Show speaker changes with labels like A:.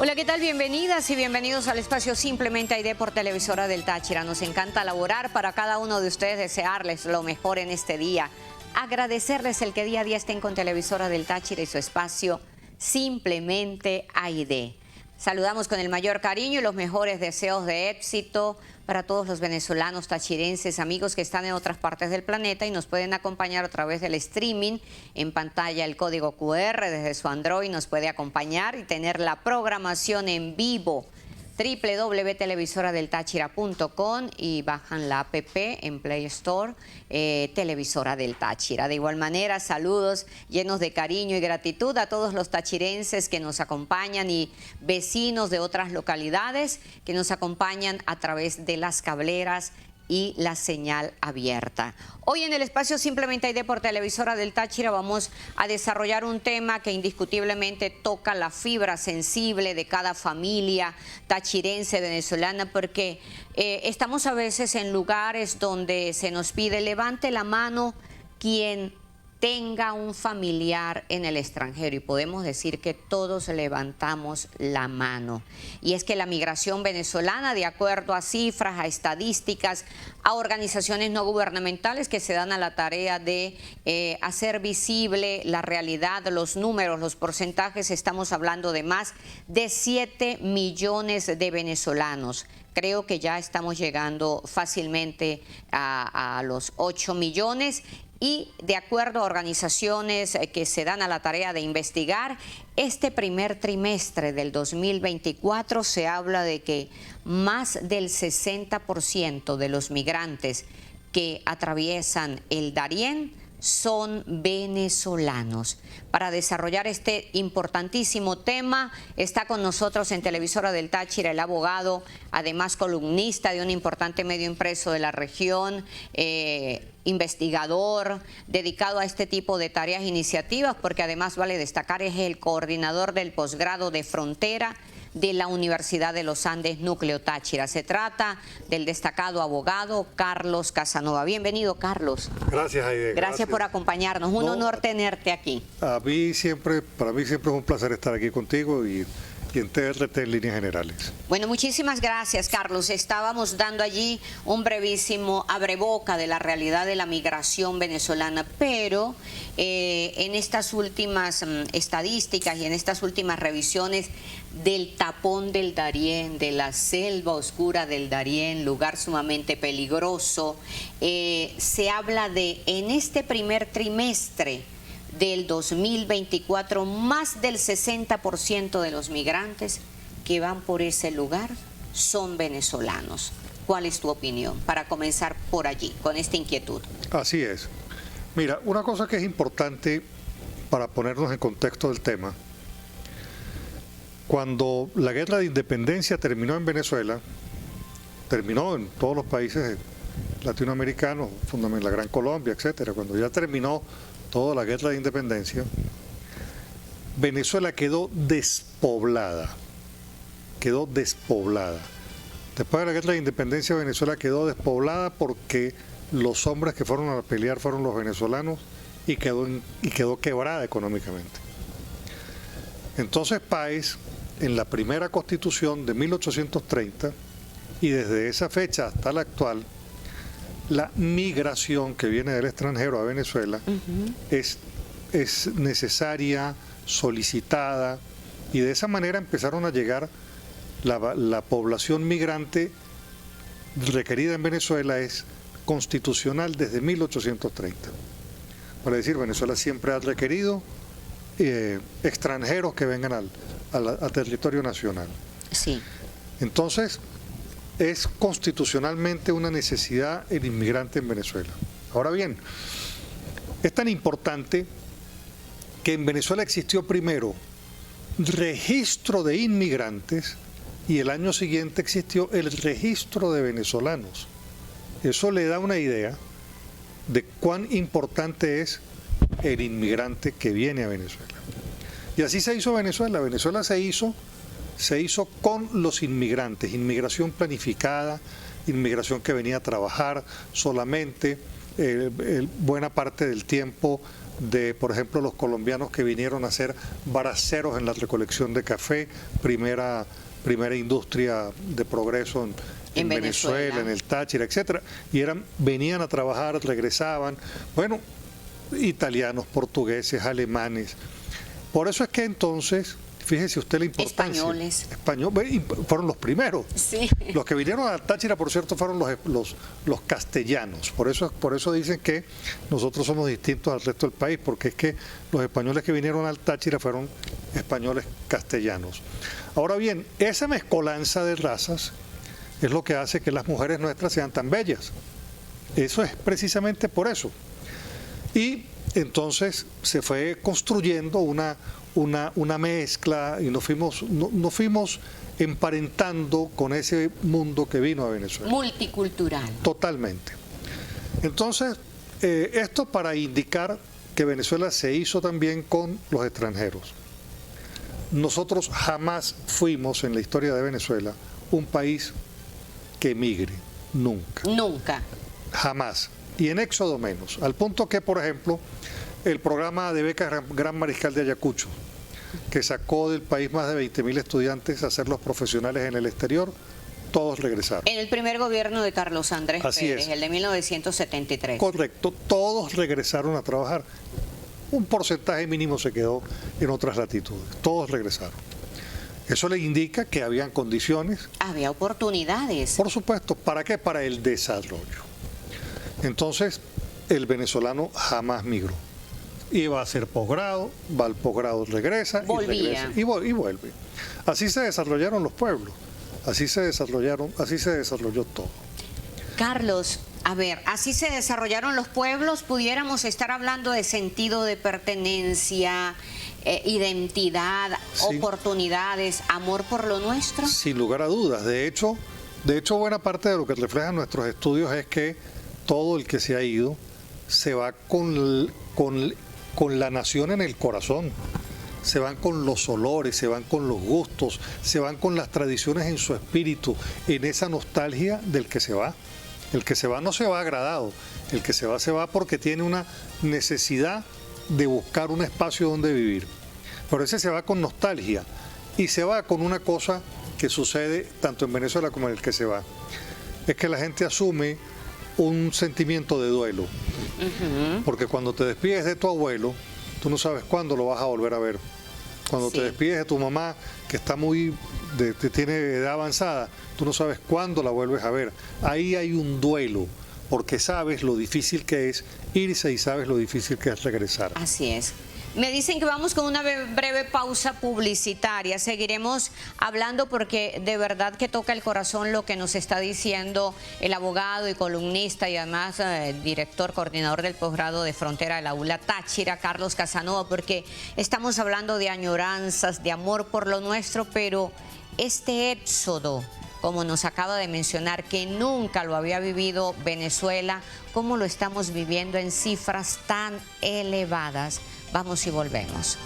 A: Hola, ¿qué tal? Bienvenidas y bienvenidos al espacio Simplemente ID por Televisora del Táchira. Nos encanta laborar para cada uno de ustedes, desearles lo mejor en este día. Agradecerles el que día a día estén con Televisora del Táchira y su espacio Simplemente ID. Saludamos con el mayor cariño y los mejores deseos de éxito para todos los venezolanos, tachirenses, amigos que están en otras partes del planeta y nos pueden acompañar a través del streaming. En pantalla el código QR desde su Android nos puede acompañar y tener la programación en vivo. www.televisoradeltachira.com y bajan la app en Play Store, Televisora del Táchira. De igual manera, saludos llenos de cariño y gratitud a todos los tachirenses que nos acompañan y vecinos de otras localidades que nos acompañan a través de las cableras y la señal abierta. Hoy en el espacio Simplemente ID por Televisora del Táchira vamos a desarrollar un tema que indiscutiblemente toca la fibra sensible de cada familia tachirense venezolana, porque estamos a veces en lugares donde se nos pide levante la mano quien tenga un familiar en el extranjero, y podemos decir que todos levantamos la mano. Y es que la migración venezolana, de acuerdo a cifras, a estadísticas, a organizaciones no gubernamentales que se dan a la tarea de hacer visible la realidad, los números, los porcentajes, estamos hablando de más de 7 millones de venezolanos. Creo que ya estamos llegando fácilmente a los 8 millones. Y de acuerdo a organizaciones que se dan a la tarea de investigar, este primer trimestre del 2024 se habla de que más del 60% de los migrantes que atraviesan el Darién son venezolanos. Para desarrollar este importantísimo tema está con nosotros en Televisora del Táchira el abogado, además columnista de un importante medio impreso de la región, investigador, dedicado a este tipo de tareas e iniciativas, porque además vale destacar es el coordinador del posgrado de frontera de la Universidad de los Andes Núcleo Táchira. Se trata del destacado abogado Carlos Casanova. Bienvenido, Carlos.
B: Gracias, Aide.
A: Gracias por acompañarnos. Un honor tenerte aquí.
B: Para mí siempre es un placer estar aquí contigo y en TRT en líneas generales.
A: Bueno, muchísimas gracias, Carlos. Estábamos dando allí un brevísimo abreboca de la realidad de la migración venezolana, pero en estas últimas estadísticas y en estas últimas revisiones del tapón del Darién, de la selva oscura del Darién, lugar sumamente peligroso, se habla de, en este primer trimestre del 2024, más del 60% de los migrantes que van por ese lugar son venezolanos. ¿Cuál es tu opinión? Para comenzar por allí, con esta inquietud.
B: Así es. Mira, una cosa que es importante para ponernos en contexto del tema: cuando la guerra de independencia terminó en Venezuela, terminó en todos los países latinoamericanos, fundamentalmente la Gran Colombia, etcétera, cuando ya terminó toda la guerra de independencia, Venezuela quedó despoblada. Quedó despoblada. Después de la guerra de independencia, Venezuela quedó despoblada porque los hombres que fueron a pelear fueron los venezolanos y quedó quebrada económicamente. Entonces Páez, en la primera constitución de 1830, y desde esa fecha hasta la actual, la migración que viene del extranjero a Venezuela es necesaria, solicitada, y de esa manera empezaron a llegar la población migrante requerida en Venezuela es constitucional desde 1830. Para decir, Venezuela siempre ha requerido extranjeros que vengan al territorio nacional.
A: Sí.
B: Entonces, es constitucionalmente una necesidad el inmigrante en Venezuela. Ahora bien, es tan importante que en Venezuela existió primero registro de inmigrantes y el año siguiente existió el registro de venezolanos. Eso le da una idea de cuán importante es el inmigrante que viene a Venezuela. Y así se hizo Venezuela. Venezuela se hizo con los inmigrantes, inmigración planificada, inmigración que venía a trabajar solamente, buena parte del tiempo de, por ejemplo, los colombianos que vinieron a ser braceros en la recolección de café, primera industria de progreso en Venezuela, en el Táchira, etcétera, y venían a trabajar, regresaban, bueno, italianos, portugueses, alemanes. Por eso es que entonces, fíjese usted la importancia. Españoles. Fueron los primeros.
A: Sí.
B: Los que vinieron a Táchira, por cierto, fueron los castellanos. Por eso dicen que nosotros somos distintos al resto del país, porque es que los españoles que vinieron al Táchira fueron españoles castellanos. Ahora bien, esa mezcolanza de razas es lo que hace que las mujeres nuestras sean tan bellas. Eso es precisamente por eso. Y entonces se fue construyendo una mezcla y nos fuimos emparentando con ese mundo que vino a Venezuela.
A: Multicultural.
B: Totalmente. Entonces, esto para indicar que Venezuela se hizo también con los extranjeros. Nosotros jamás fuimos en la historia de Venezuela un país que emigre, nunca.
A: Nunca.
B: Jamás. Y en éxodo menos. Al punto que, por ejemplo, el programa de becas Gran Mariscal de Ayacucho, que sacó del país más de 20.000 estudiantes a ser los profesionales en el exterior, todos regresaron.
A: En el primer gobierno de Carlos Andrés Pérez, el de 1973.
B: Correcto, todos regresaron a trabajar. Un porcentaje mínimo se quedó en otras latitudes, todos regresaron. Eso le indica que habían condiciones.
A: Había oportunidades.
B: Por supuesto, ¿para qué? Para el desarrollo. Entonces, el venezolano jamás migró. Iba a hacer posgrado, va al posgrado, regresa y vuelve. Así se desarrollaron los pueblos, así se desarrolló todo.
A: Carlos, a ver, así se desarrollaron los pueblos, pudiéramos estar hablando de sentido de pertenencia, identidad, oportunidades, amor por lo nuestro. Sin
B: lugar a dudas. De hecho, buena parte de lo que reflejan nuestros estudios es que todo el que se ha ido se va con la nación en el corazón. Se van con los olores, se van con los gustos, se van con las tradiciones en su espíritu, en esa nostalgia del que se va. El que se va no se va agradado, el que se va porque tiene una necesidad de buscar un espacio donde vivir. Pero ese se va con nostalgia y se va con una cosa que sucede tanto en Venezuela como en el que se va. Es que la gente asume un sentimiento de duelo. Porque cuando te despides de tu abuelo, tú no sabes cuándo lo vas a volver a ver. Cuando te despides de tu mamá, que está tiene edad avanzada, tú no sabes cuándo la vuelves a ver. Ahí hay un duelo, porque sabes lo difícil que es irse y sabes lo difícil que es regresar.
A: Así es. Me dicen que vamos con una breve pausa publicitaria. Seguiremos hablando porque de verdad que toca el corazón lo que nos está diciendo el abogado y columnista y además director, coordinador del posgrado de Frontera de la ULA Táchira, Carlos Casanova, porque estamos hablando de añoranzas, de amor por lo nuestro, pero este éxodo, como nos acaba de mencionar, que nunca lo había vivido Venezuela, ¿cómo lo estamos viviendo en cifras tan elevadas? Vamos y volvemos.